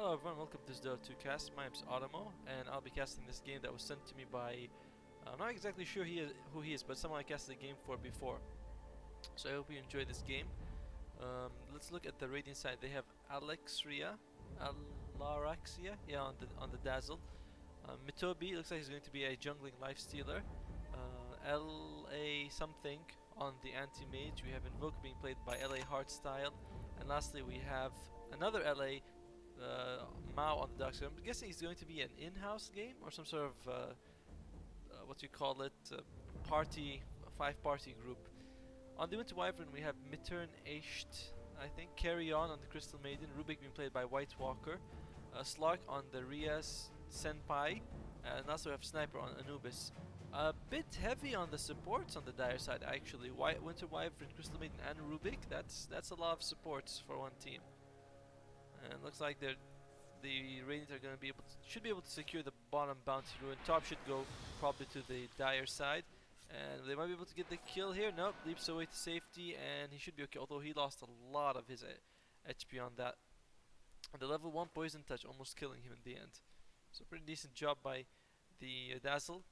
Hello everyone, welcome to this Dota 2 cast. My name's Automo, and I'll be casting this game that was sent to me by... I'm not exactly sure who he is, but someone I casted the game for before. So I hope you enjoy this game. Let's look at the Radiant side. They have Alexria, yeah, on the Dazzle. Mitobi looks like he's going to be a jungling lifestealer. LA something on the anti-mage. We have Invoke being played by LA Hardstyle, and lastly we have another LA Mao on the dark side. I'm guessing it's going to be an in-house game or some sort of what you call it, party, five-party group. On the Winter Wyvern we have Mittern Echt, I think, Carry On the Crystal Maiden, Rubik being played by White Walker, Slark on the Rias Senpai, and also we have Sniper on Anubis. A bit heavy on the supports on the Dire side actually. Winter Wyvern, Crystal Maiden and Rubik, that's a lot of supports for one team. And looks like the Radiant are going to should be able to secure the bottom bounty ruin. Top should go probably to the Dire side, and they might be able to get the kill here. Nope, leaps away to safety, and he should be okay. Although he lost a lot of his HP on that. And the level 1 poison touch almost killing him in the end. So pretty decent job by the Dazzle.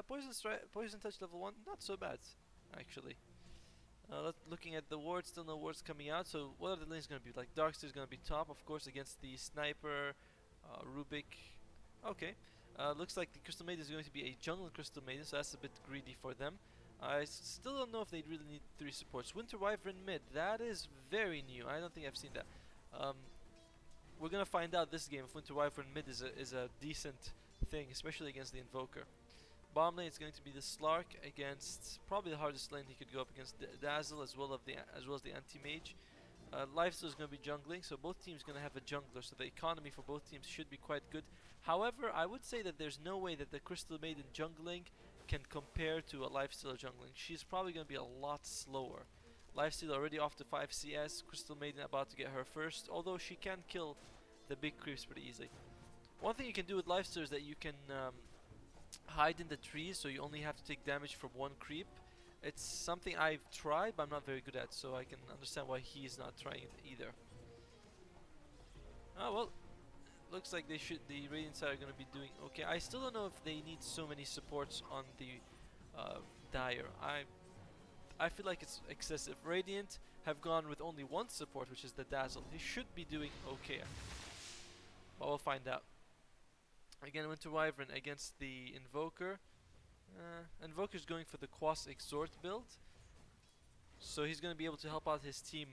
Poison touch level 1, not so bad actually. Looking at the wards, still no wards coming out. So what are the lanes going to be? Like Darkster is going to be top, of course, against the Sniper, Rubik. Okay, looks like the Crystal Maiden is going to be a jungle Crystal Maiden, so that's a bit greedy for them. I still don't know if they really need 3 supports. Winter Wyvern mid, that is very new. I don't think I've seen that. We're gonna find out this game if Winter Wyvern mid is a decent thing, especially against the Invoker. Bottom lane is going to be the Slark against probably the hardest lane he could go up against, Dazzle as well as the anti-mage. Lifesteal is going to be jungling, so both teams are going to have a jungler, so the economy for both teams should be quite good. However, I would say that there's no way that the Crystal Maiden jungling can compare to a Lifestealer jungling. She's probably going to be a lot slower. Lifesteal already off to 5 CS, Crystal Maiden about to get her first, although she can kill the big creeps pretty easily. One thing you can do with Lifestealer is that you can hide in the trees, so you only have to take damage from one creep. It's something I've tried, but I'm not very good at, so I can understand why he's not trying it either. Oh well, looks like the Radiant side are going to be doing okay. I still don't know if they need so many supports on the Dire. I feel like it's excessive. Radiant have gone with only one support, which is the Dazzle. He should be doing okay, but we'll find out. Again, Winter Wyvern against the Invoker. Invoker's going for the Quas Exhort build, so he's going to be able to help out his team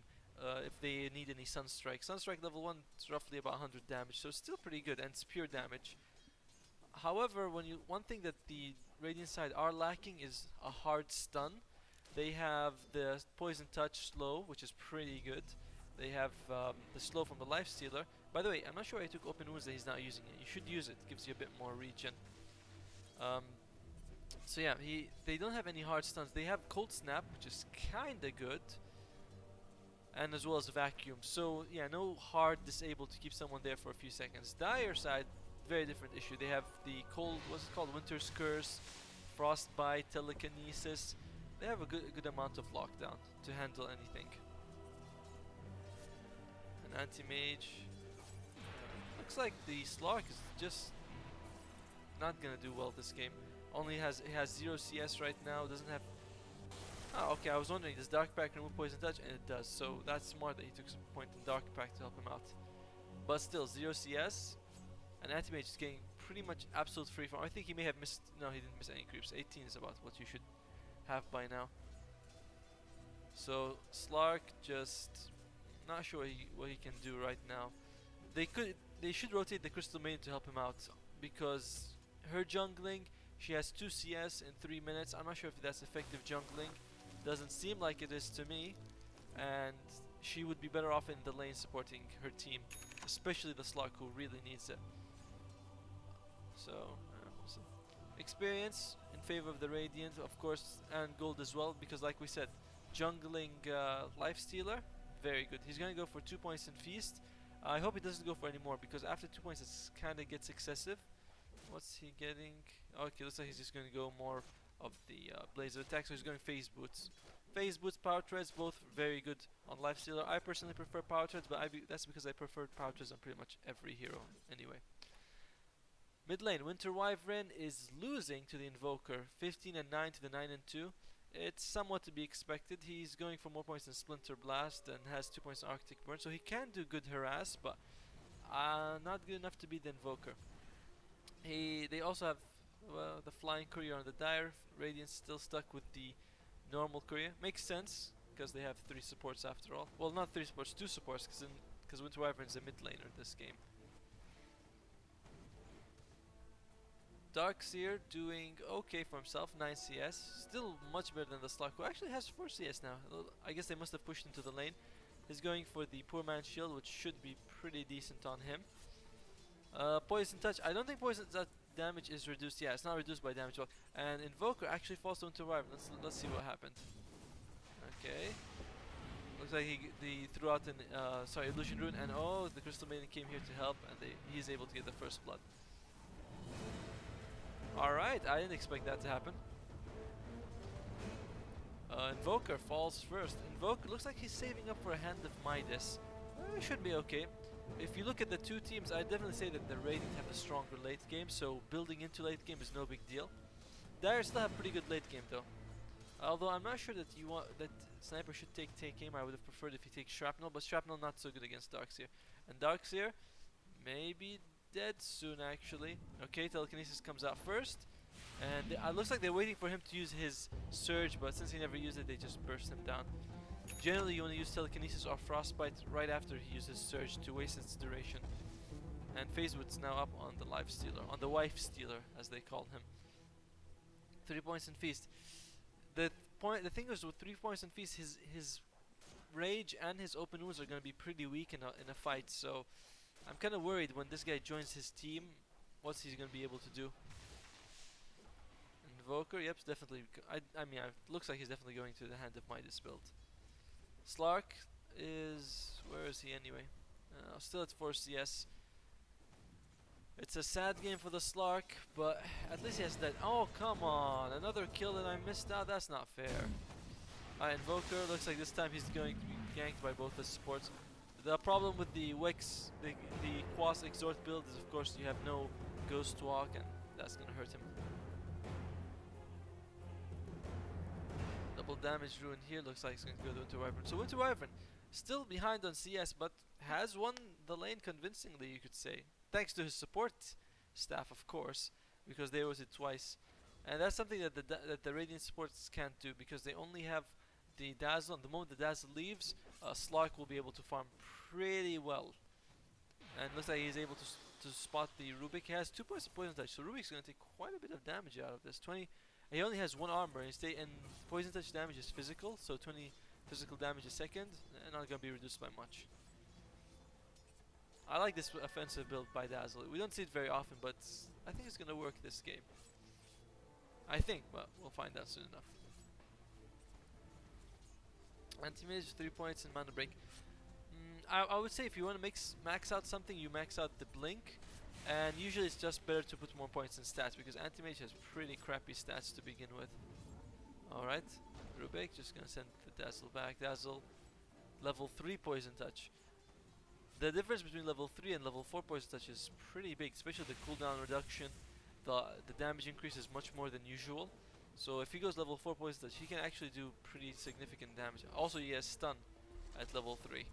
if they need any Sunstrike. Sunstrike level 1 is roughly about 100 damage, so it's still pretty good, and it's pure damage. However, one thing that the Radiant side are lacking is a hard stun. They have the Poison Touch slow, which is pretty good. They have the slow from the Lifestealer. By the way, I'm not sure I took Open Wounds that he's not using it. You should use it. It gives you a bit more regen. So yeah, they don't have any hard stuns. They have Cold Snap, which is kinda good, and as well as Vacuum. So yeah, no hard disable to keep someone there for a few seconds. Dire side, very different issue. They have the what's it called, Winter's Curse, Frostbite, Telekinesis. They have a good amount of lockdown to handle anything. An anti-mage. Looks like the Slark is just not gonna do well this game. He has 0 CS right now. Doesn't have. Oh, okay. I was wondering, does Dark Pact remove Poison Touch? And it does. So that's smart that he took some point in Dark Pact to help him out. But still, 0 CS. And anti-mage is getting pretty much absolute free farm. I think he may have missed. No, he didn't miss any creeps. 18 is about what you should have by now. So Slark just not sure what he can do right now. They should rotate the Crystal Maiden to help him out, because her jungling, she has 2 CS in 3 minutes. I'm not sure if that's effective jungling. Doesn't seem like it is to me, and she would be better off in the lane supporting her team, especially the Slark, who really needs it. So we'll see. Experience in favor of the Radiant, of course, and gold as well, because like we said, jungling Lifestealer, very good. He's gonna go for 2 points in Feast. I hope he doesn't go for any more, because after 2 points it kinda gets excessive. What's he getting? Okay, looks like he's just gonna go more of the Blaze of Attack, so he's going Phase Boots. Phase Boots, Power Treads, both very good on Lifestealer. I personally prefer Power Treads, but that's because I preferred Power Treads on pretty much every hero anyway. Mid lane, Winter Wyvern is losing to the Invoker, 15 and 9 to the 9 and 2. It's somewhat to be expected. He's going for more points than Splinter Blast and has 2 points in Arctic Burn, so he can do good harass, but not good enough to beat the Invoker. They also have the Flying Courier on the Dire. Radiant's still stuck with the normal Courier. Makes sense, because they have 3 supports after all. Well, not 3 supports, 2 supports, because Winter Wyvern is a mid laner in this game. Darkseer doing okay for himself, 9 CS. Still much better than the Slark, who actually has 4 CS now. I guess they must have pushed into the lane. He's going for the Poor Man's Shield, which should be pretty decent on him. Poison Touch, I don't think Poison Touch damage is reduced. Yeah, it's not reduced by damage. Well, and Invoker actually falls into Wyvern. Let's see what happened. Okay. Looks like he threw out an Illusion Rune, and oh, the Crystal Maiden came here to help, and he's able to get the first blood. Alright, I didn't expect that to happen. Invoker falls first. Invoker looks like he's saving up for a Hand of Midas. Should be okay. If you look at the two teams, I definitely say that the Radiant have a stronger late game, so building into late game is no big deal. Dire still have pretty good late game though. Although I'm not sure that Sniper should take aim. I would have preferred if he takes Shrapnel, but Shrapnel not so good against Darkseer. And Darkseer maybe dead soon actually. Okay, Telekinesis comes out first. And it looks like they're waiting for him to use his Surge, but since he never used it, they just burst him down. Generally, you want to use Telekinesis or Frostbite right after he uses Surge to waste its duration. And Phasewood's now up on the on the Wife Stealer, as they call him. 3 points in Feast. The thing is with 3 points in Feast, his Rage and his Open Wounds are going to be pretty weak in a fight, so I'm kind of worried when this guy joins his team, what's he going to be able to do. Invoker, yep, definitely. I mean, it looks like he's definitely going to the Hand of Midas build. Slark is... where is he anyway? Still at 4 CS. It's a sad game for the Slark, but at least he has that. Oh, come on! Another kill that I missed out? That's not fair. Invoker, looks like this time he's going to be ganked by both the supports. The problem with the Wex, the Quas Exhort build is of course you have no Ghost Walk, and that's gonna hurt him. Double damage rune here, looks like it's going to go to Winter Wyvern. So Winter Wyvern, still behind on CS, but has won the lane convincingly, you could say. Thanks to his support staff, of course, because they rotated twice. And that's something that the Radiant supports can't do, because they only have the Dazzle, and the moment the Dazzle leaves, Slark will be able to farm pretty well. And looks like he's able to spot the Rubik. He has 2 points of Poison Touch, so Rubik's going to take quite a bit of damage out of this. He only has 1 armor, and Poison Touch damage is physical, so 20 physical damage a second, and not going to be reduced by much. I like this offensive build by Dazzle. We don't see it very often, but I think it's going to work this game. I think, but we'll find out soon enough. Anti-Mage, 3 points in Mana Break. I would say if you want to max out something, you max out the Blink. And usually it's just better to put more points in stats, because Anti-Mage has pretty crappy stats to begin with. Alright, Rubik just gonna send the Dazzle back. Dazzle, level 3 Poison Touch. The difference between level 3 and level 4 Poison Touch is pretty big, especially the cooldown reduction. The damage increase is much more than usual. So if he goes level 4 Poison Touch, he can actually do pretty significant damage. Also, he has stun at level 3.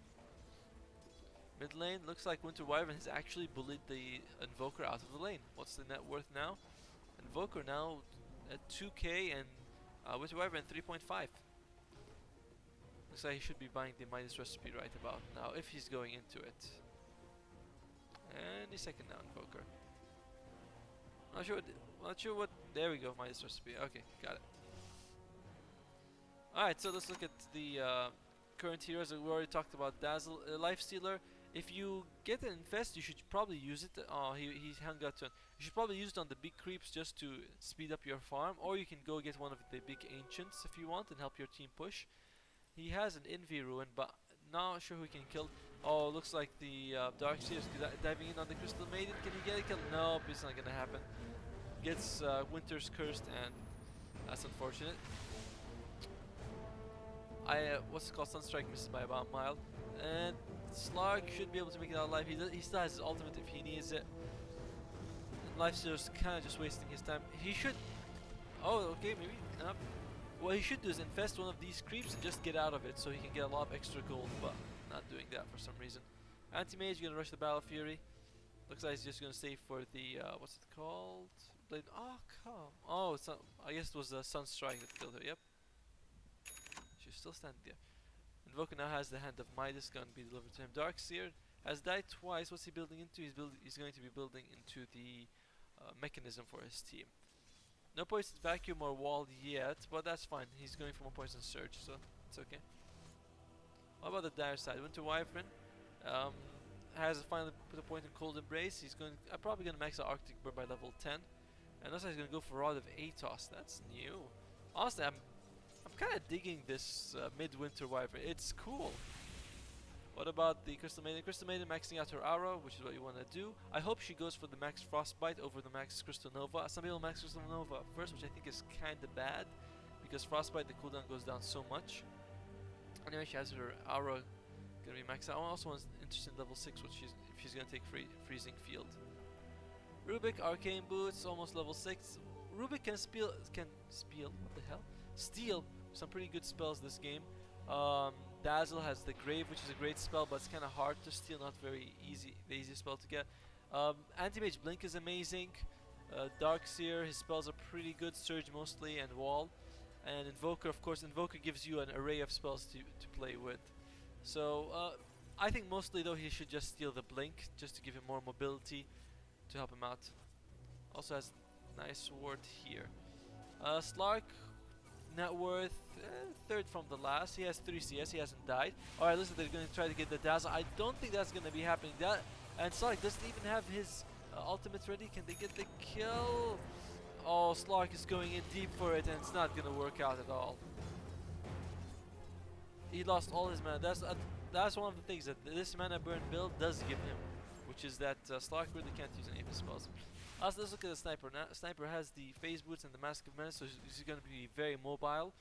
Mid lane, looks like Winter Wyvern has actually bullied the Invoker out of the lane. What's the net worth now? Invoker now at 2k, and Winter Wyvern 3.5. Looks like he should be buying the Midas recipe right about now, if he's going into it. Any second now, Invoker. Not sure what. There we go, Midas recipe. Okay, got it. Alright, so let's look at the current heroes. We already talked about Dazzle. Lifestealer, if you get an Infest, you should probably use it. Oh, he hung out to. You should probably use it on the big creeps just to speed up your farm, or you can go get one of the big Ancients if you want and help your team push. He has an Envy Ruin, but not sure who he can kill. Oh, looks like the Darkseer is diving in on the Crystal Maiden. Can he get a kill? Nope, it's not gonna happen. Gets Winter's Cursed, and that's unfortunate. What's it called? Sunstrike misses by about a mile, and Slark should be able to make it out alive. He still has his ultimate if he needs it. Lifesteal's kind of just wasting his time. He should. Oh, okay, maybe. What he should do is infest one of these creeps and just get out of it, so he can get a lot of extra gold. But not doing that for some reason. Anti-mage gonna rush the Battle Fury. Looks like he's just gonna stay for the what's it called? Blade. Oh come. Oh, it's not. I guess it was the Sunstrike that killed her. Yep. She's still standing there. Invoker now has the Hand of Midas, going to be delivered to him. Darkseer has died twice. What's he building into? He's going to be building into the mechanism for his team. No poison vacuum or wall yet, but that's fine. He's going for 1 poison surge, so it's okay. What about the dire side? Winter Wyvern has finally put a point in Cold Embrace. He's going. I'm probably going to max out Arctic Burn by level 10, and looks like he's going to go for Rod of Atos. That's new. Honestly, I'm kind of digging this Midwinter Wyvern. It's cool. What about the Crystal Maiden? Crystal Maiden maxing out her aura, which is what you want to do. I hope she goes for the max Frostbite over the max Crystal Nova. Some people max Crystal Nova first, which I think is kind of bad, because Frostbite, the cooldown goes down so much. Anyway, she has her aura gonna be maxed out. I also want interested in level 6, if she's gonna take Freezing Field. Rubik, Arcane Boots, almost level 6. Rubik can steal, what the hell? Steal some pretty good spells this game. Dazzle has the Grave, which is a great spell, but it's kind of hard to steal, not very easy, the easiest spell to get. Anti-Mage Blink is amazing. Darkseer, his spells are pretty good, Surge mostly, and Wall. And Invoker, of course, Invoker gives you an array of spells to play with. So, I think mostly though he should just steal the Blink, just to give him more mobility to help him out. Also has nice sword here. Slark, net worth, third from the last. He has 3 CS, he hasn't died. Alright, listen, they're going to try to get the Dazzle. I don't think that's going to be happening. And Slark doesn't even have his ultimate ready. Can they get the kill? Oh, Slark is going in deep for it, and it's not going to work out at all. He lost all his mana. That's one of the things that this mana burn build does give him, which is that Slark really can't use any of his spells. Also, let's look at the Sniper. Sniper has the Phase Boots and the Mask of Menace, so he's going to be very mobile,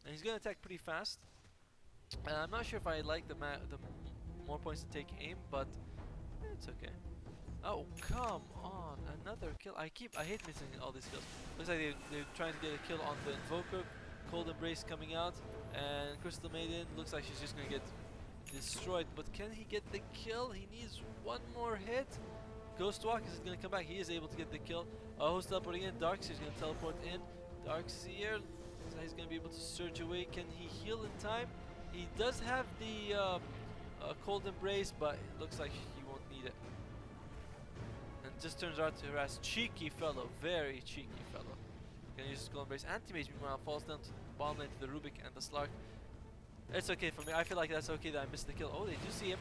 and he's going to attack pretty fast. I'm not sure if I like the more points to take aim, but it's okay. Oh, come on, another kill. I hate missing all these kills. Looks like they're trying to get a kill on the Invoker. Cold Embrace coming out, and Crystal Maiden looks like she's just going to get destroyed. But can he get the kill? He needs one more hit. Ghost Walk is going to come back. He is able to get the kill. Host teleporting in. Darkseer is going to teleport in. Darkseer, so he's going to be able to surge away. Can he heal in time? He does have the Cold Embrace, but it looks like he won't need it. And just turns out to harass. Cheeky fellow. Very cheeky fellow. Gonna use his Cold Embrace. Anti-Mage meanwhile falls down to the bottom lane to the Rubik and the Slark. It's okay for me. I feel like that's okay that I missed the kill. Oh, they do see him.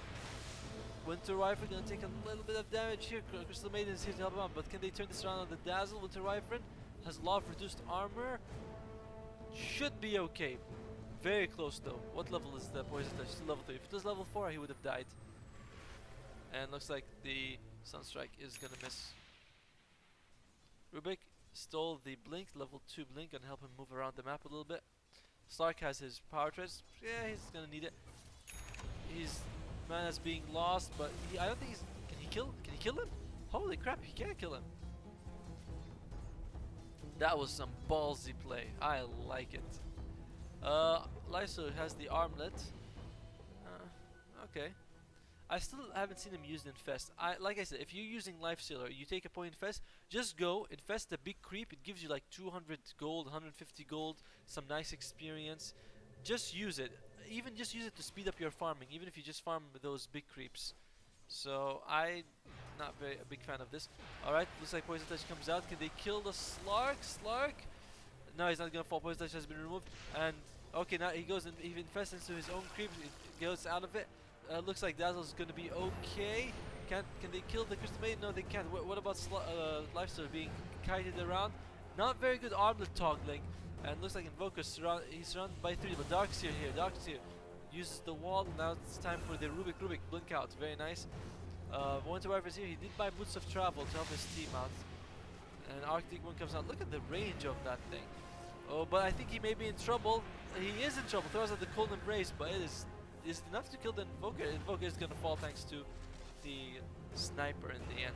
Winter Wyvern gonna take a little bit of damage here. Crystal Maiden is here to help him out, but can they turn this around on the Dazzle? Winter Wyvern has a lot of reduced armor. Should be okay. Very close though. What level is the Poison Touch? Still level 3. If it was level 4, he would have died. And looks like the Sunstrike is gonna miss. Rubik stole the Blink, level 2 Blink, gonna help him move around the map a little bit. Slark has his Power Treads. Yeah, he's gonna need it. His mana's being lost, but I don't think he's. Can he kill him? Holy crap, he can't kill him. That was some ballsy play. I like it. Lyso has the Armlet. Okay. I still haven't seen him used in Infest. Like I said, if you're using Lifestealer, you take a point Infest, just go, infest the big creep. It gives you like 200 gold, 150 gold, some nice experience. Just use it. Even just use it to speed up your farming, even if you just farm those big creeps. So, I'm not a big fan of this. Alright, looks like Poison Touch comes out. Can they kill the Slark? Slark? No, he's not gonna fall. Poison Touch has been removed. And, okay, now he goes and he infests into his own creep. It goes out of it. Looks like Dazzle's gonna be okay. Can they kill the Crystal Maiden? No, they can't. What about Lifesteal being kited around? Not very good armlet toggling. And looks like Invoker he's surrounded by 3, but Darkseer here. Darkseer uses the wall. Now it's time for the Rubik blink out. Very nice. Winter Wyvern is here. He did buy Boots of Travel to help his team out. And Arctic one comes out. Look at the range of that thing. Oh, but I think he may be in trouble. He is in trouble. Throws out the cold embrace, but it is enough to kill the Invoker. Invoker is gonna fall thanks to the sniper in the end.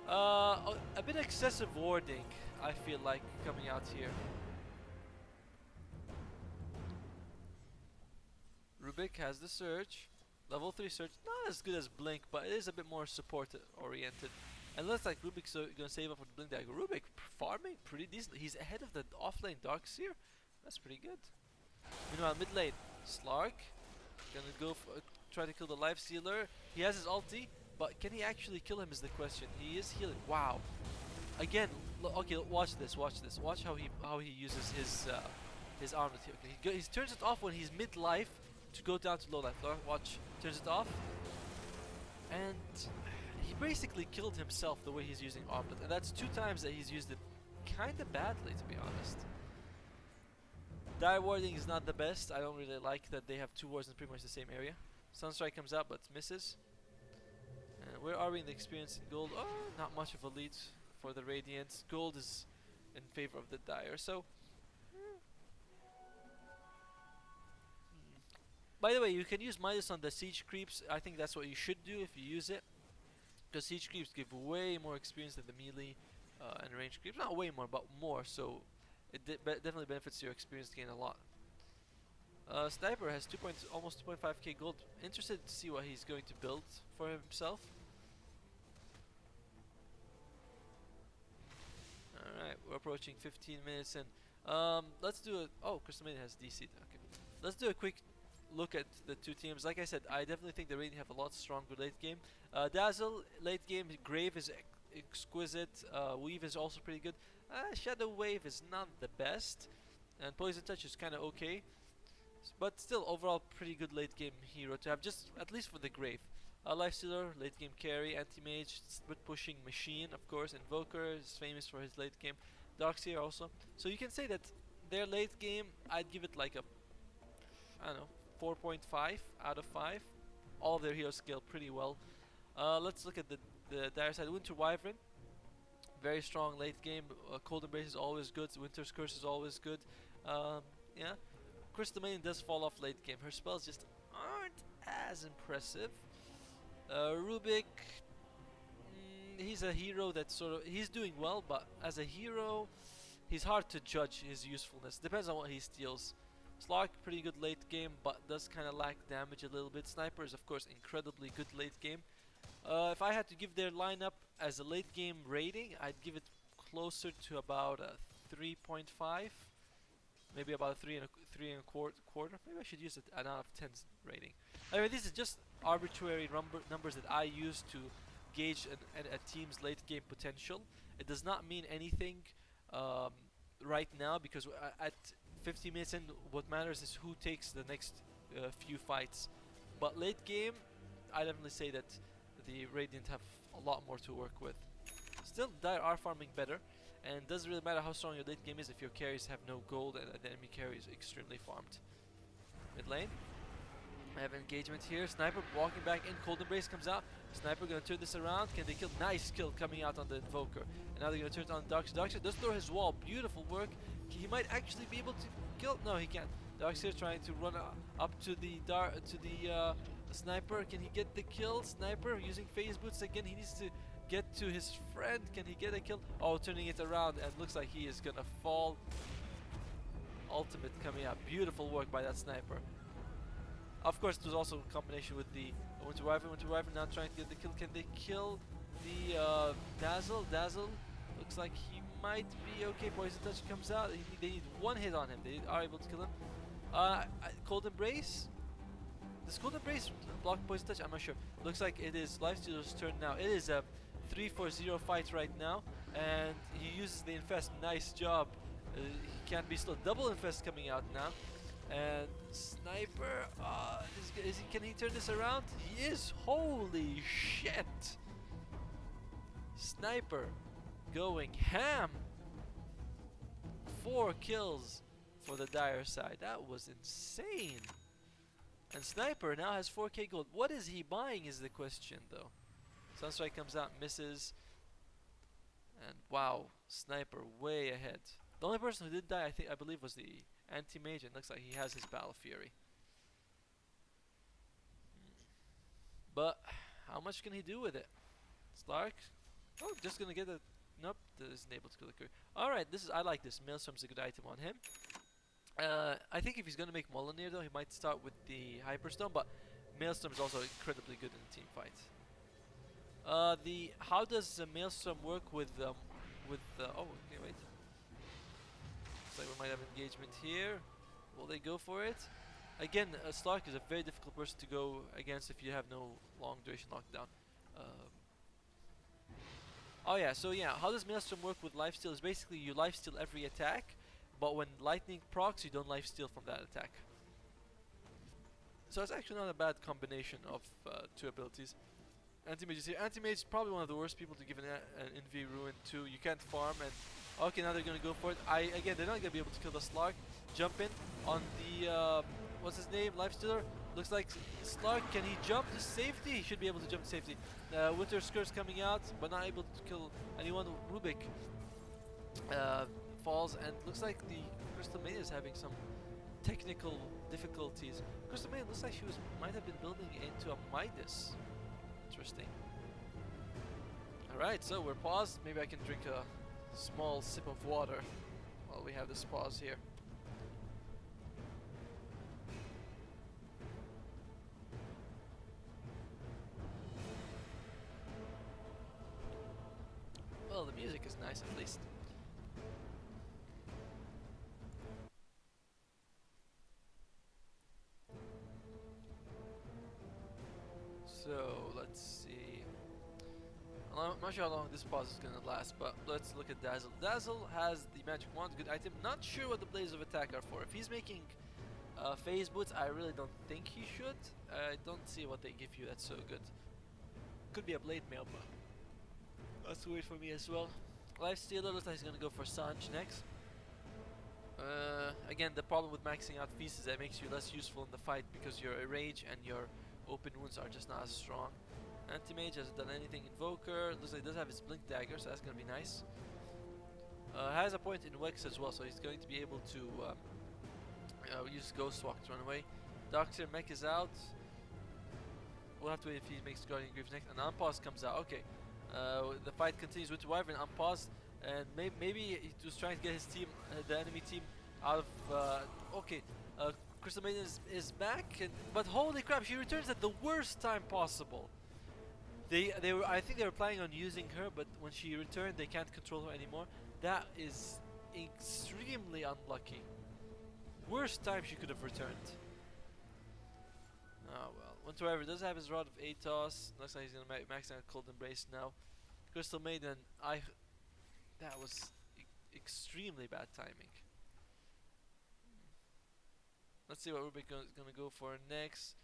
A bit excessive warding, I feel like, coming out here. Rubik has the Surge. Level 3 Surge, not as good as Blink, but it is a bit more support oriented. And looks like Rubik's gonna save up for the Blink Dagger. Rubik farming pretty decent. He's ahead of the offlane Darkseer. That's pretty good. Meanwhile, mid lane, Slark gonna go try to kill the Life Stealer. He has his ulti, but can he actually kill him is the question. He is healing. Wow. Again, okay, watch this. Watch how he uses his armlet here. Okay, he turns it off when he's mid life to go down to low life. Watch, turns it off, and he basically killed himself the way he's using armlet, and that's 2 times that he's used it kind of badly, to be honest. Die warding is not the best. I don't really like that they have 2 wards in pretty much the same area. Sunstrike comes out but misses. And where are we in the experience in gold? Oh, not much of a lead for the Radiant. Gold is in favor of the Dire, so... By the way, you can use Midas on the Siege Creeps. I think that's what you should do if you use it. Because Siege Creeps give way more experience than the melee and range creeps. Not way more, but more, so it definitely benefits your experience gain a lot. Sniper has almost 2.5k gold. Interested to see what he's going to build for himself. Alright, we're approaching 15 minutes in. Let's do a... Oh, Crystal Maiden has DC. Okay. Let's do a quick look at the 2 teams. Like I said, I definitely think the Radiant have a lot stronger late game. Dazzle, late game, Grave is exquisite. Weave is also pretty good. Shadow Wave is not the best. And Poison Touch is kind of okay. But still, overall, pretty good late game hero to have, just at least for the Grave. Lifestealer, late game carry, Anti-Mage, split pushing machine, of course. Invoker is famous for his late game. Darkseer also. So you can say that their late game, I'd give it like a, I don't know, 4.5 out of 5. All of their heroes scale pretty well. Let's look at the dire side. Winter Wyvern, very strong late game. Cold Embrace is always good. Winter's Curse is always good. Yeah. Crystal Maiden does fall off late game. Her spells just aren't as impressive. Rubik, he's a hero that he's doing well, but as a hero, he's hard to judge his usefulness. Depends on what he steals. Slark, pretty good late game, but does kind of lack damage a little bit. Sniper is, of course, incredibly good late game. If I had to give their lineup as a late game rating, I'd give it closer to about a 3.5. Maybe about a 3 and a quarter. Maybe I should use an out of 10 rating. Anyway, these are just arbitrary numbers that I use to gauge a team's late game potential. It does not mean anything right now, because at 50 minutes in, what matters is who takes the next few fights. But late game, I definitely say that the Radiant have a lot more to work with. Still, Dire are farming better, and it doesn't really matter how strong your late game is if your carries have no gold and the enemy carry is extremely farmed. Mid lane, I have engagement here. Sniper walking back in. Cold Embrace comes out. Sniper gonna turn this around. Can they kill? Nice kill coming out on the Invoker. And now they're gonna turn it on Darkseer. Darkseer does throw his wall. Beautiful work. He might actually be able to kill. No, he can't. Darkseer trying to run up to the Sniper. Can he get the kill? Sniper using phase boots again. He needs to get to his friend. Can he get a kill? Oh, turning it around, and looks like he is gonna fall. Ultimate coming out. Beautiful work by that Sniper. Of course, there's also a combination with the Winter Wyvern. Winter Wyvern now trying to get the kill. Can they kill the Dazzle? Dazzle looks like he might be okay. Poison Touch comes out. They need 1 hit on him. They are able to kill him. Cold Embrace. Does Cold Embrace block Poison Touch? I'm not sure. Looks like it is Lifestealer's turn now. It is a 3-4-0 fight right now, and he uses the Infest. Nice job. He can't be slow. Double Infest coming out now. And Sniper, can he turn this around? He is. Holy shit! Sniper going ham. 4 kills for the Dire side. That was insane. And Sniper now has 4k gold. What is he buying is the question, though. Sunstrike comes out, misses. And wow, Sniper way ahead. The only person who did die, I believe, was the anti-mage, and looks like he has his Battle Fury. But how much can he do with it? Slark? Oh, just gonna get a... Nope, that isn't able to kill the crew. Alright, I like this. Maelstrom's a good item on him. I think if he's gonna make Mjolnir though, he might start with the Hyperstone, but Maelstrom is also incredibly good in a team fight. How does Maelstrom work with oh, okay, wait. Looks like we might have engagement here. Will they go for it? Again, Slark is a very difficult person to go against if you have no long duration lockdown. Oh yeah, so yeah, how does Maelstrom work with lifesteal is basically you lifesteal every attack, but when lightning procs, you don't lifesteal from that attack. So it's actually not a bad combination of two abilities. Anti-mage is here. Anti-mage is probably one of the worst people to give an Invi Ruin to. You can't farm, and okay, now they're gonna go for it. Again, they're not gonna be able to kill the Slark. Jump in on the what's his name? Lifestealer. Looks like Slark. Can he jump to safety? He should be able to jump to safety. Winter Skirt's coming out, but not able to kill anyone. Rubik falls, and looks like the Crystal Maiden is having some technical difficulties. Crystal Maiden looks like she might have been building into a Midas. Interesting. Alright, so we're paused. Maybe I can drink a small sip of water while we have this pause here. Well, the music is nice at least. So, let's see. I'm not sure how long this pause is gonna last, but let's look at Dazzle. Dazzle has the magic wand, good item. Not sure what the blades of attack are for. If he's making phase boots, I really don't think he should. I don't see what they give you that's so good. Could be a blade mail, but that's weird for me as well. Lifestealer looks like he's gonna go for Sanj next. Again, the problem with maxing out feast is that it makes you less useful in the fight because your rage and your open wounds are just not as strong. Anti-mage hasn't done anything. Invoker looks like he does have his blink dagger, so that's gonna be nice. Has a point in Wex as well, so he's going to be able to use Ghost Walk to run away. Doctor Mech is out. We'll have to wait if he makes Guardian Greaves next. And Unpause comes out. Okay. The fight continues with Wyvern Unpause, and maybe he was trying to get his team, the enemy team, out of. Okay. Crystal Maiden is back, but holy crap, she returns at the worst time possible. I think they were planning on using her, but when she returned, they can't control her anymore. That is extremely unlucky. Worst time she could have returned. Oh well. Winter does have his Rod of Atos. Looks like he's gonna max out Cold Embrace now. Crystal Maiden, that was extremely bad timing. Let's see what Rubik is gonna go for next.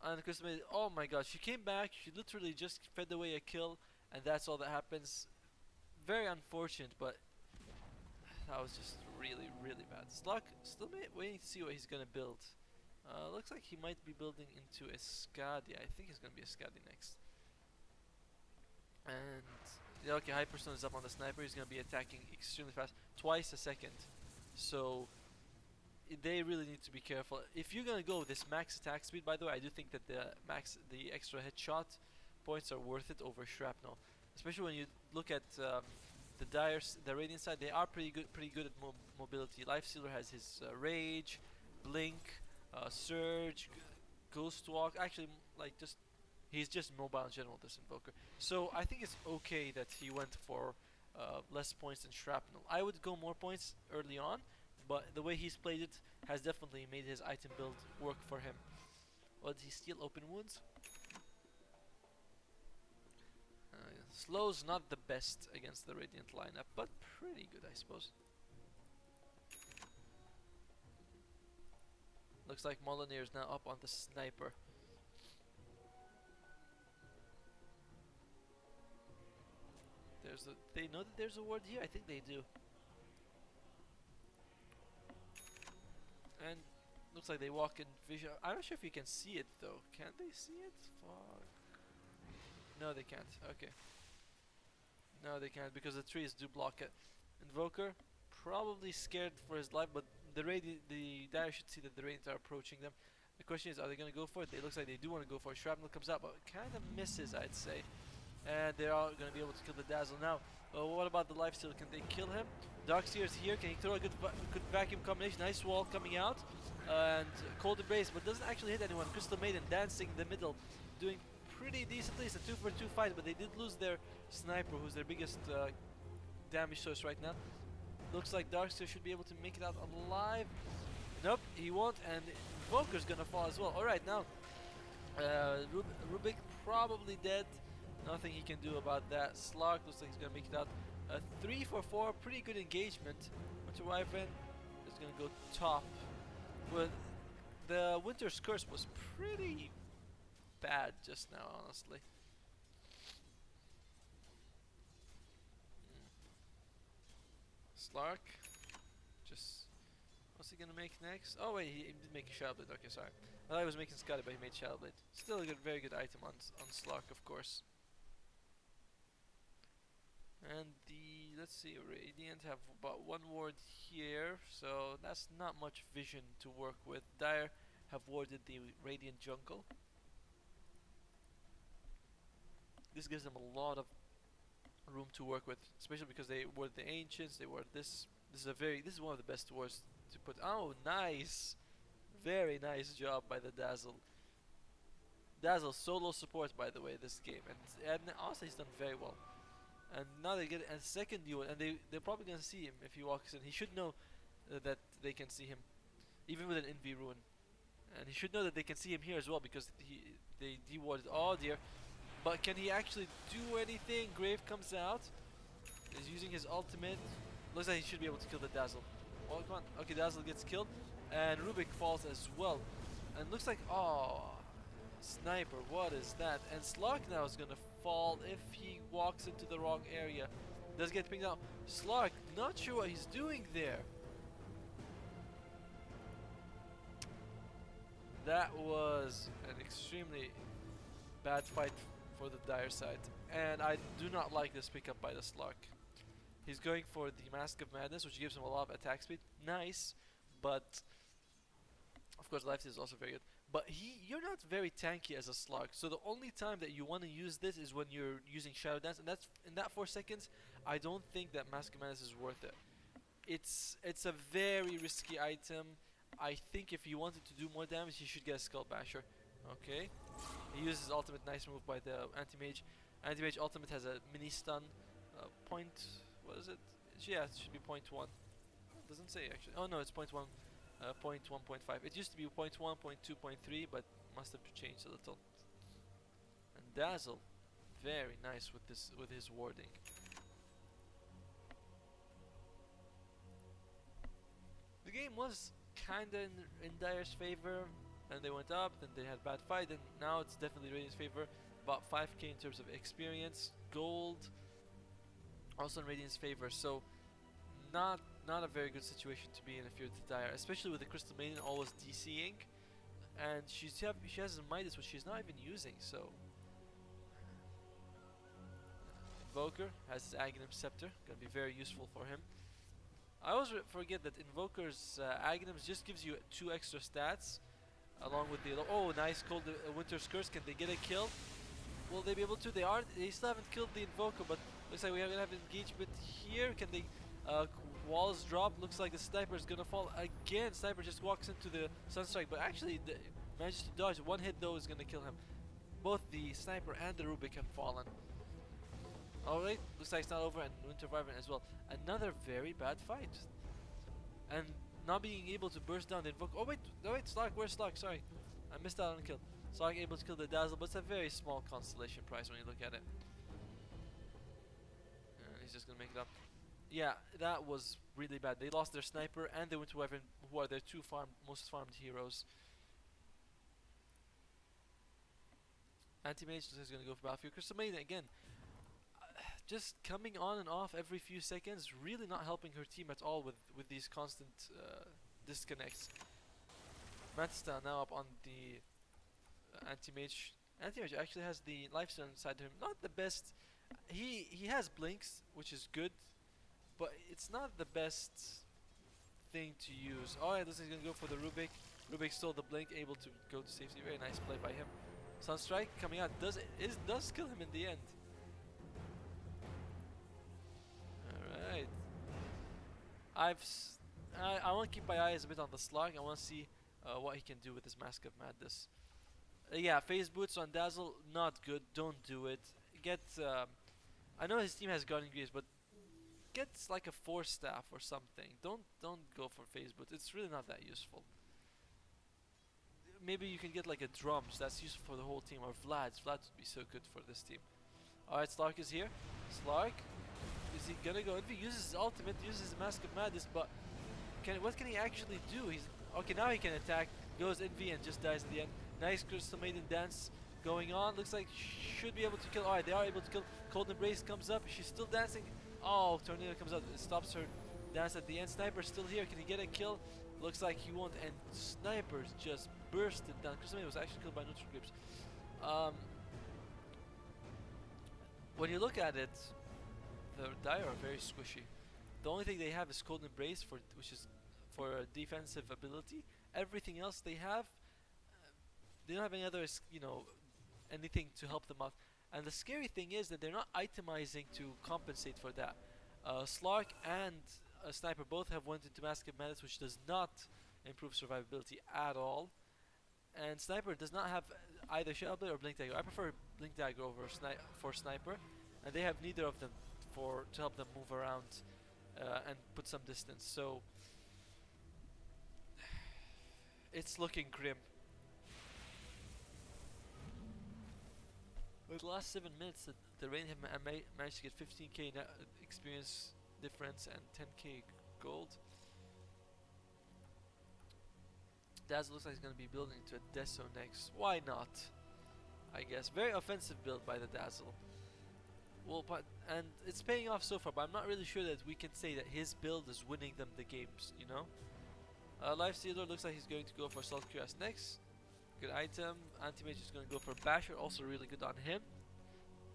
And Crystal Maiden, oh my god, she came back. She literally just fed away a kill, and that's all that happens. Very unfortunate, but that was just really, really bad. Slug still waiting to see what he's gonna build. Looks like he might be building into a Skadi. I think he's gonna be a Skadi next. And yeah, okay, Hyperstone is up on the sniper. He's gonna be attacking extremely fast, twice a second. So they really need to be careful. If you're gonna go with this max attack speed, by the way, I do think that the extra headshot points are worth it over shrapnel, especially when you look at the Radiant side. They are pretty good at mobility. Lifestealer has his rage, blink, surge, ghost walk. Actually, like he's just mobile in general, this invoker. So I think it's okay that he went for less points than shrapnel. I would go more points early on, but the way he's played it has definitely made his item build work for him. Well, did he steal open wounds? Slow's not the best against the Radiant lineup, but pretty good, I suppose. Looks like Mjolnir is now up on the sniper. They know that there's a ward here? I think they do. And looks like they walk in vision. I'm not sure if you can see it though. Can they see it? Fuck. No, they can't. Okay. No, they can't because the trees do block it. Invoker, probably scared for his life, but the Dire should see that the Radiant are approaching them. The question is, are they going to go for it? It looks like they do want to go for it. Shrapnel comes out, but kind of misses, I'd say. And they are going to be able to kill the Dazzle now. What about the lifesteal? Can they kill him? Darkseer's here. Can he throw a good vacuum combination? Nice wall coming out. And Cold Embrace, but doesn't actually hit anyone. Crystal Maiden dancing in the middle, doing pretty decently. It's a 2 for 2 fight, but they did lose their sniper, who's their biggest damage source right now. Looks like Darkseer should be able to make it out alive. Nope, he won't, and Invoker's gonna fall as well. Alright, now Rubik probably dead. Nothing he can do about that. Slark looks like he's gonna make it out. 3 for 4, pretty good engagement. Winter Wyvern is gonna go top. Well, the Winter's Curse was pretty bad just now, honestly. Slark, just what's he gonna make next? Oh wait, he did make a Shadow Blade. Okay, sorry. I thought he was making Scotty, but he made Shadow Blade. Still a very good item on Slark, of course. And let's see, Radiant have about 1 ward here, so that's not much vision to work with. Dire have warded the Radiant jungle. This gives them a lot of room to work with, especially because they ward the Ancients, they ward this. This is one of the best wards to put. Oh, nice! Very nice job by the Dazzle. Dazzle solo support, by the way, this game, and also he's done very well. And now they get a second duel, and they're probably gonna see him if he walks in. He should know that they can see him, even with an Envy Rune, and he should know that they can see him here as well because they dewarded. Oh dear, but can he actually do anything? Grave comes out. He's using his ultimate. Looks like he should be able to kill the Dazzle. Oh come on, okay, Dazzle gets killed, and Rubik falls as well. And looks like Sniper, what is that? And Slark now is gonna fall if he walks into the wrong area. Does get pinged out. Slark, not sure what he's doing there. That was an extremely bad fight for the Dire side, and I do not like this pickup by the Slark. He's going for the Mask of Madness, which gives him a lot of attack speed. Nice, but of course life is also very good. But you're not very tanky as a Slark, so the only time that you want to use this is when you're using Shadow Dance, and that's in that 4 seconds. I don't think that Mask of Madness is worth it. It's a very risky item. I think if you wanted to do more damage, you should get a Skull Basher. Okay, he uses ultimate. Nice move by the Anti-Mage. Anti-Mage ultimate has a mini stun. What is it? Yeah, it should be 0.1. Doesn't say actually. Oh no, it's 0.1. 0.1.5. It used to be 0.1, 0.2, 0.3, but must have changed a little. And Dazzle, very nice with his warding. The game was kinda in Dire's favor, and they went up. Then they had a bad fight, and now it's definitely Radiant's favor. About 5k in terms of experience, gold, also in Radiant's favor. So not a very good situation to be in if you're the Dire, especially with the Crystal Maiden always DCing, and she has a Midas which she's not even using. So Invoker has his Aghanim Scepter, gonna be very useful for him. I always forget that Invoker's Aghanims just gives you 2 extra stats, along with the nice Cold Winter's Curse. Can they get a kill? Will they be able to? They still haven't killed the Invoker, but looks like we are gonna have engagement here. Can they? Walls drop. Looks like the Sniper is gonna fall again. Sniper just walks into the Sunstrike, but actually manages to dodge. 1 hit though is gonna kill him. Both the Sniper and the Rubik have fallen. Alright, looks like it's not over, and Winter Wyvern as well. Another very bad fight. And not being able to burst down the Invoker. Oh wait, Slark, where's Slark? Sorry, I missed out on the kill. Slark able to kill the Dazzle, but it's a very small constellation price when you look at it. He's just gonna make it up. Yeah, that was really bad. They lost their Sniper and they went to Wyvern, who are their 2 most farmed heroes. Anti-Mage is going to go for Battlefield. Crystal Maiden again, just coming on and off every few seconds, really not helping her team at all with these constant disconnects. Matista now up on the Anti-Mage. Anti-Mage actually has the lifesteal inside him. Not the best. He has blinks, which is good. but it's not the best thing to use. Oh, yeah, this is gonna go for the Rubik. Rubik stole the blink, able to go to safety. Very nice play by him. Sunstrike coming out does kill him in the end. All right. I want to keep my eyes a bit on the slug. I want to see what he can do with his Mask of Madness. Yeah, phase boots on Dazzle, not good. Don't do it. Get. I know his team has Guardian Greaves, but get like a Force Staff or something. Don't go for phase boots. It's really not that useful. Maybe you can get like a drums. That's useful for the whole team, or Vlad's. Vlad would be so good for this team. All right, Slark is here. Slark, is he gonna go? If he uses his ultimate, uses his Mask of Madness, but what can he actually do? He's okay now. He can attack. Goes Envy and just dies at the end. Nice Crystal Maiden dance going on. Looks like should be able to kill. Alright, they are able to kill. Cold Embrace comes up. She's still dancing. Oh, Tornado comes out. It stops her dance at the end. Sniper's still here. Can he get a kill? Looks like he won't. And Sniper's just bursted down. Crystal Maiden was actually killed by neutral grips. When you look at it, the Dire are very squishy. The only thing they have is Cold Embrace, which is for a defensive ability. Everything else they have, they don't have any other, anything to help them out. And the scary thing is that they're not itemizing to compensate for that. Slark and Sniper both have went into Mask of Madness, which does not improve survivability at all. And Sniper does not have either Shadow Blade or Blink Dagger. I prefer Blink Dagger over for Sniper, and they have neither of them to help them move around and put some distance. So it's looking grim. With the last 7 minutes, the Rain have managed to get 15k experience difference and 10k gold. Dazzle looks like he's going to be building into a Deso next. Why not? I guess. Very offensive build by the Dazzle. Well, and it's paying off so far, but I'm not really sure that we can say that his build is winning them the games, you know? Lifestealer looks like he's going to go for Salt Cuirass next. Good item. Anti-Mage is going to go for Basher, also really good on him.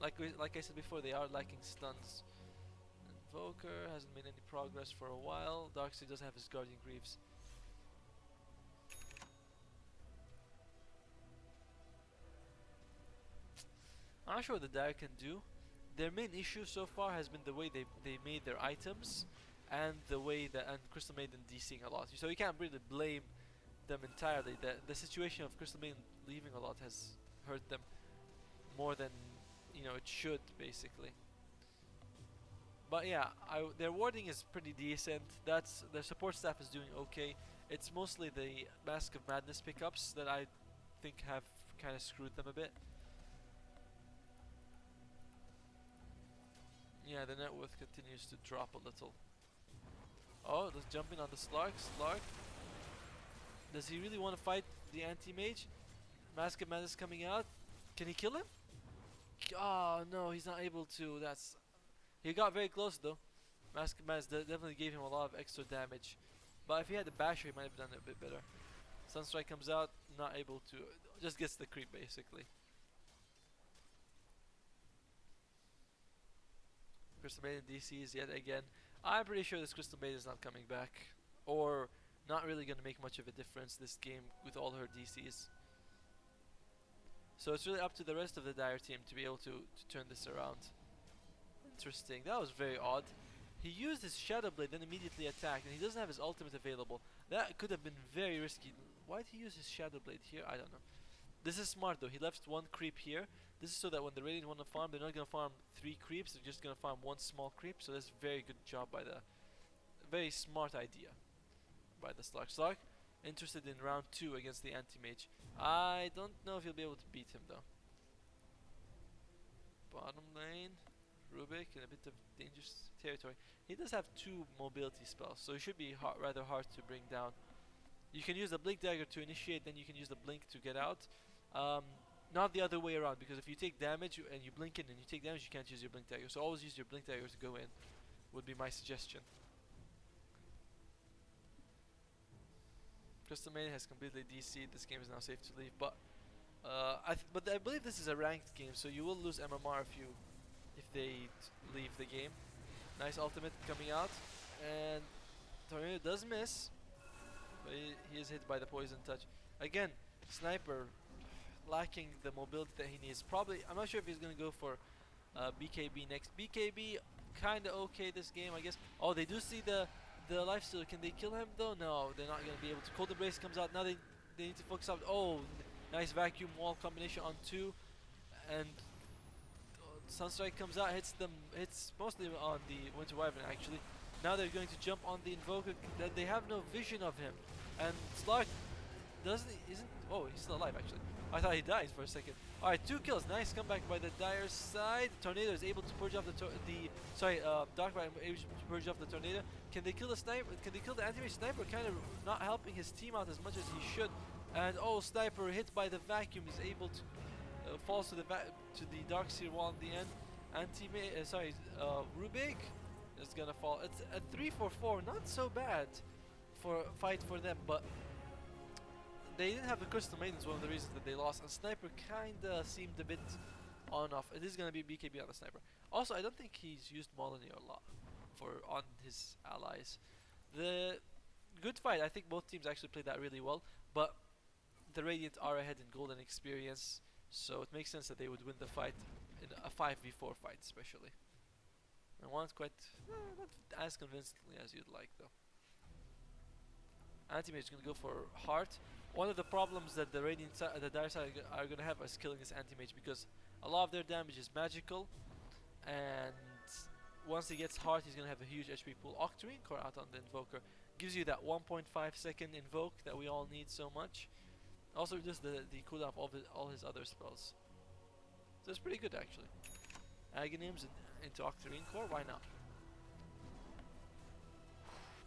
Like I said before, they are lacking stuns. Invoker hasn't made any progress for a while. Darkseid does have his Guardian Greaves. I'm not sure what the Dire can do. Their main issue so far has been the way they made their items and the way that Crystal Maiden DCing a lot. So you can't really blame them entirely. The situation of Crystal Maiden leaving a lot has hurt them more than it should, basically. But yeah, their warding is pretty decent. Their support staff is doing okay. It's mostly the Mask of Madness pickups that I think have kind of screwed them a bit. Yeah, the net worth continues to drop a little. Oh, just jumping on the Slark. Slark. Does he really want to fight the anti-mage? Mask of Madness coming out. Can he kill him? Oh no, he's not able to. He got very close though. Mask of Madness definitely gave him a lot of extra damage. But if he had the Basher, he might have done it a bit better. Sunstrike comes out, not able to. Just gets the creep basically. Crystal Maiden DCs yet again. I'm pretty sure this Crystal Maiden is not coming back. Or not really going to make much of a difference this game with all her DCs. So it's really up to the rest of the Dire team to be able to turn this around. Interesting. That was very odd. He used his Shadow Blade, then immediately attacked, and he doesn't have his ultimate available. That could have been very risky. Why did he use his Shadow Blade here? I don't know. This is smart though. He left one creep here. This is so that when the Radiant want to farm, they're not going to farm 3 creeps. They're just going to farm 1 small creep. So that's a very good job by very smart idea by the Slark. Slark interested in round 2 against the anti-mage. I don't know if you'll be able to beat him though. Bottom lane, Rubik in a bit of dangerous territory. He does have 2 mobility spells, so he should be rather hard to bring down. You can use the Blink Dagger to initiate, then you can use the Blink to get out. Not the other way around, because if you take damage and you blink in and you take damage, you can't use your Blink Dagger. So always use your Blink Dagger to go in, would be my suggestion. Crystal Maiden has completely DC'd. This game is now safe to leave, but I believe this is a ranked game, so you will lose MMR if they leave the game. Nice ultimate coming out, and Tornado does miss, but he is hit by the poison touch. Again, Sniper lacking the mobility that he needs. Probably, I'm not sure if he's gonna go for BKB next. BKB kinda okay this game, I guess. Oh, they do see the lifesteal. Can they kill him though? No, they're not gonna be able to. Cold Embrace comes out now. They need to focus up. Oh, nice vacuum wall combination on 2, and Sunstrike comes out, hits mostly on the Winter Wyvern actually. Now they're going to jump on the Invoker. Then they have no vision of him, and Slark isn't. Oh, he's still alive actually. I thought he died for a second. All right, 2 kills. Nice comeback by the Dire side. Tornado is able to purge off Darkbite able to purge off the Tornado. Can they kill the Sniper? Can they kill the anti-mage? Sniper kind of not helping his team out as much as he should. And oh, Sniper hit by the vacuum is able to falls to the Darkseer wall in the end. Rubik is gonna fall. It's a 3-4-4, not so bad for a fight for them, but they didn't have the Crystal Maidens, one of the reasons that they lost, and Sniper kinda seemed a bit on-off. It is gonna be BKB on the Sniper. Also, I don't think he's used Molyneux a lot on his allies. The good fight, I think both teams actually played that really well, but the Radiant are ahead in golden experience, so it makes sense that they would win the fight in a 5v4 fight especially. And one's quite not as convincingly as you'd like though. Anti-Mage is going to go for Heart. One of the problems that the Dire side are going to have is killing this Anti-Mage, because a lot of their damage is magical, and once he gets Heart he's going to have a huge HP pool. Octarine Core out on the Invoker gives you that 1.5 second invoke that we all need so much. Also just the cooldown of all his other spells. So it's pretty good actually. Aghanims into Octarine Core, why not?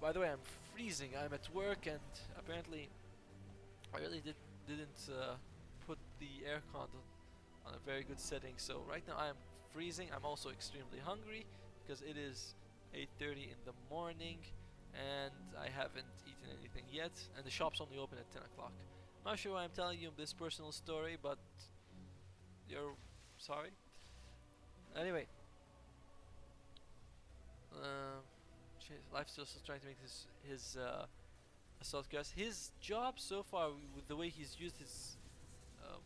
By the way, I'm freezing. I'm at work, and apparently I really didn't put the aircon on a very good setting. So right now I am freezing. I'm also extremely hungry because it is 8:30 in the morning, and I haven't eaten anything yet. And the shop's only open at 10 o'clock. Not sure why I'm telling you this personal story, but you're sorry. Anyway, Lifesteal still trying to make his assault class. His job so far, with the way he's used his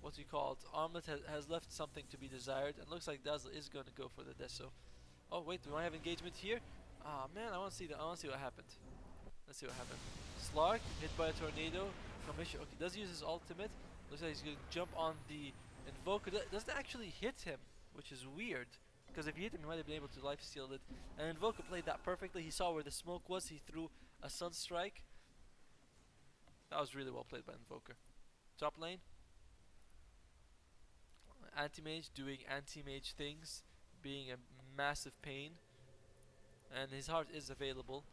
what you call it, armlet, has left something to be desired, and looks like Dazzle is going to go for the Deso. Oh wait, do I have engagement here? Ah man, I want to see I want to see what happened. Let's see what happened. Slark hit by a tornado. Commission. Okay, does use his ultimate. Looks like he's going to jump on the Invoker. Doesn't actually hit him, which is weird. Because if he hit him, he might have been able to lifesteal it. And Invoker played that perfectly. He saw where the smoke was. He threw a Sunstrike. That was really well played by Invoker. Top lane. Anti-Mage doing Anti-Mage things. Being a massive pain. And his heart is available.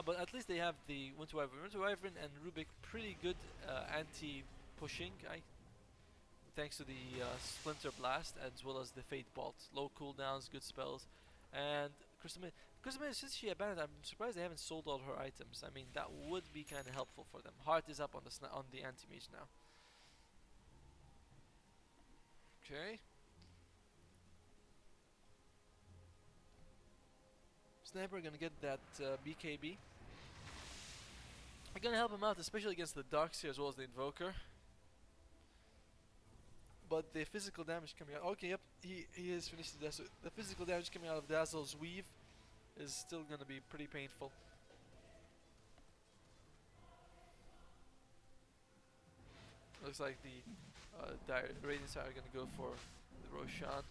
But at least they have the Winter Wyvern. Winter Wyvern and Rubik pretty good anti-pushing. Thanks to the Splinter Blast as well as the Fate Bolt. Low cooldowns, good spells. And Crystal Maid, since she abandoned, I'm surprised they haven't sold all her items. I mean, that would be kind of helpful for them. Heart is up on the Anti-Mage now. Okay. Sniper gonna get that BKB. I'm gonna help him out, especially against the Darkseer as well as the Invoker. But the physical damage coming out. Okay, yep, he has finished the Dazzle. The physical damage coming out of Dazzle's weave is still gonna be pretty painful. Looks like the Radiants are gonna go for the Roshan.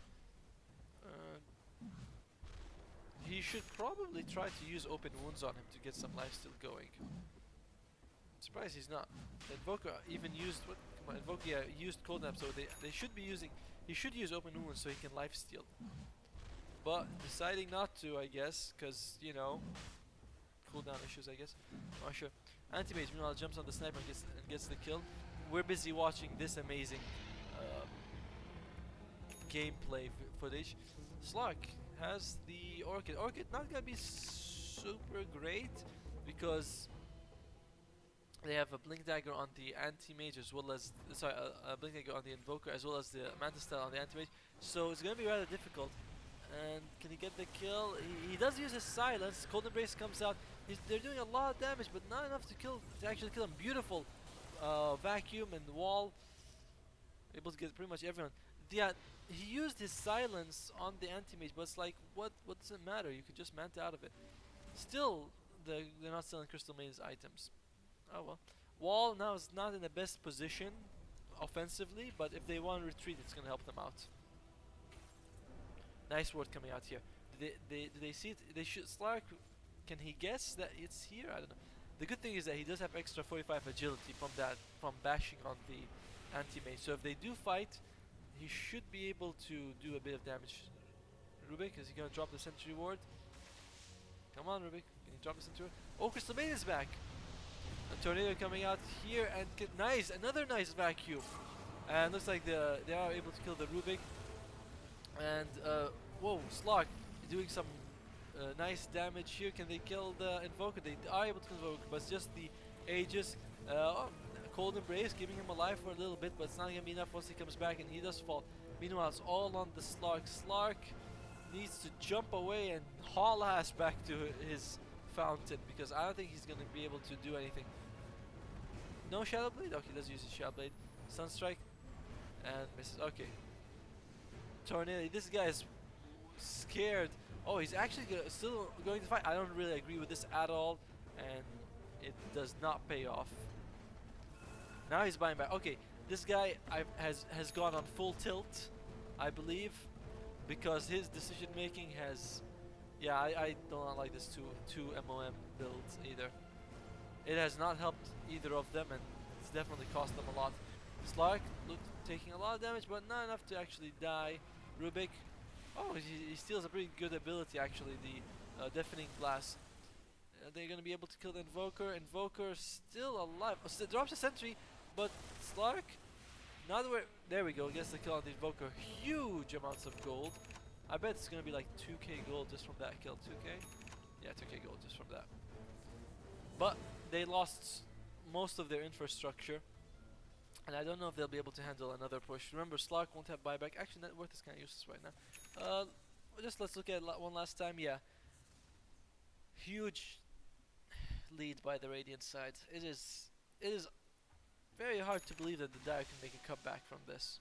He should probably try to use open wounds on him to get some lifesteal going. I'm surprised he's not. The Invoker even used Invoker used Cold Nap, so they should be using. He should use open wounds so he can lifesteal. But deciding not to, I guess, because you know, cooldown issues, I guess. Not sure. Anti-Mage meanwhile jumps on the Sniper and gets the kill. We're busy watching this amazing gameplay footage. Slark has the Orchid. Orchid not gonna be super great because they have a Blink Dagger on the Anti-Mage as well as a Blink Dagger on the Invoker as well as the Mantis Style on the Anti-Mage. So it's gonna be rather difficult. And Can he get the kill? He does use his silence. Cold Embrace comes out. They're doing a lot of damage, but not enough to actually kill him. Beautiful vacuum and wall, able to get pretty much everyone. Yeah, he used his silence on the anti-mage, but it's like, what does it matter? You could just manta out of it. Still, they're not selling Crystal Maiden's items. Oh well. Wall now is not in the best position offensively, but if they want to retreat, it's going to help them out. Nice word coming out here. Do they see it? They should. Slark, can he guess that it's here? I don't know. The good thing is that he does have extra 45 agility from bashing on the anti-mage. So if they do fight, he should be able to do a bit of damage. Rubik, is he gonna drop the sentry ward? Come on, Rubik, can you drop the sentry ward? Oh, Crystal Maid is back. A tornado coming out here and nice, another nice vacuum. And looks like they are able to kill the Rubik. And whoa, Slark doing some nice damage here. Can they kill the Invoker? They are able to kill the Invoker, but it's just the Aegis. Cold Embrace giving him alive for a little bit, but it's not going to be enough once he comes back, and he does fall. Meanwhile, it's all on the Slark. Slark needs to jump away and haul ass back to his fountain, because I don't think he's going to be able to do anything. No Shadow Blade? Okay, he does use his Shadow Blade. Sunstrike and misses. Okay. Tornado. This guy is scared. Oh, he's actually still going to fight. I don't really agree with this at all, and it does not pay off. Now he's buying back. Okay, this guy has gone on full tilt, I believe, because his decision making has. Yeah, I do not like this two MOM builds either. It has not helped either of them, and it's definitely cost them a lot. Slark taking a lot of damage, but not enough to actually die. Rubik, oh, he steals a pretty good ability actually, the Deafening Blast. They're gonna be able to kill the Invoker. Invoker still alive. Oh, drops a sentry, but Slark, not where. There we go. Gets the kill on the Invoker. Huge amounts of gold. I bet it's gonna be like 2k gold just from that kill. 2k? Yeah, 2k gold just from that. But they lost most of their infrastructure, and I don't know if they'll be able to handle another push. Remember, Slark won't have buyback. Actually, net worth is kind of useless right now. Just let's look at it one last time. Yeah, huge lead by the Radiant side. It is very hard to believe that the Dire can make a comeback from this.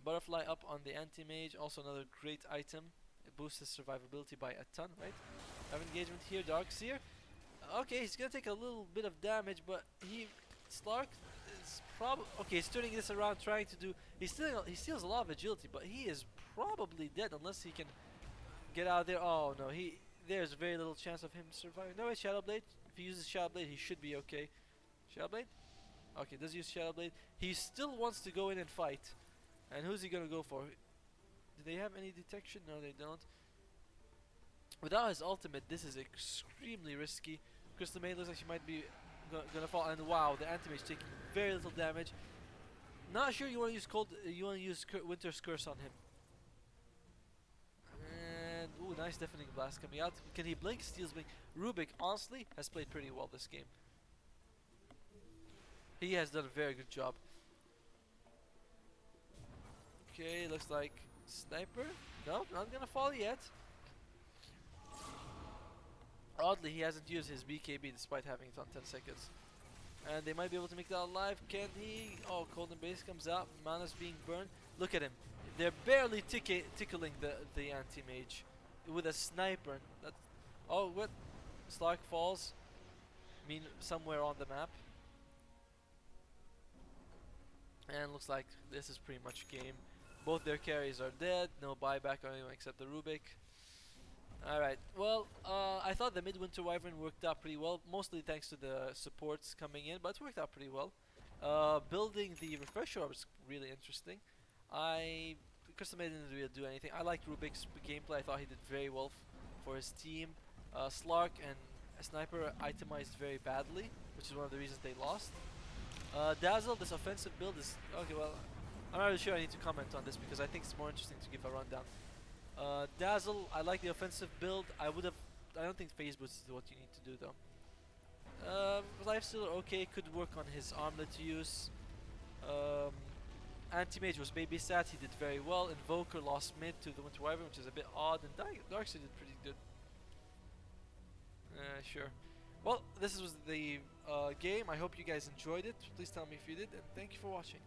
Butterfly up on the anti-mage, also another great item. It boosts his survivability by a ton, right? Have engagement here, Darkseer. Okay, he's gonna take a little bit of damage, but Slark is probably okay. He's turning this around, trying to do. He steals a lot of agility, but he is probably dead unless he can get out there. Oh no, there's very little chance of him surviving. No, it's Shadow Blade. If he uses Shadow Blade, he should be okay. Shadow Blade. Okay, does use Shadow Blade. He still wants to go in and fight. And who's he gonna go for? Do they have any detection? No, they don't. Without his ultimate, this is extremely risky. Crystal Maid looks like she might be gonna fall. And wow, the anti-mage taking very little damage. Not sure you want to use You want to use Winter's Curse on him. And ooh, nice Deafening Blast coming out. Can he blink? Steals blink. Rubik honestly has played pretty well this game. He has done a very good job. Okay, looks like Sniper. No, not gonna fall yet. Oddly, he hasn't used his BKB despite having it on 10 seconds. And they might be able to make that alive. Can he? Oh, Cold Embrace comes out. Mana's being burned. Look at him. They're barely tickling the anti-mage with a sniper. Oh, what? Slark falls. Somewhere on the map. And looks like this is pretty much game. Both their carries are dead. No buyback on anyone except the Rubik. Alright, well, I thought the Midwinter Wyvern worked out pretty well, mostly thanks to the supports coming in, but it worked out pretty well. Building the Refresher was really interesting. Crystal Maiden didn't really do anything. I liked Rubik's gameplay. I thought he did very well for his team. Slark and Sniper itemized very badly, which is one of the reasons they lost. Dazzle, this offensive build is... Okay, well, I'm not really sure I need to comment on this because I think it's more interesting to give a rundown. Dazzle, I like the offensive build. I don't think phase boost is what you need to do though. Lifestealer, okay, could work on his armlet use. Anti-Mage was babysat, he did very well. Invoker lost mid to the Winter Wyvern, which is a bit odd, and Darkseid did pretty good. Sure. Well, this was the game. I hope you guys enjoyed it. Please tell me if you did, and thank you for watching.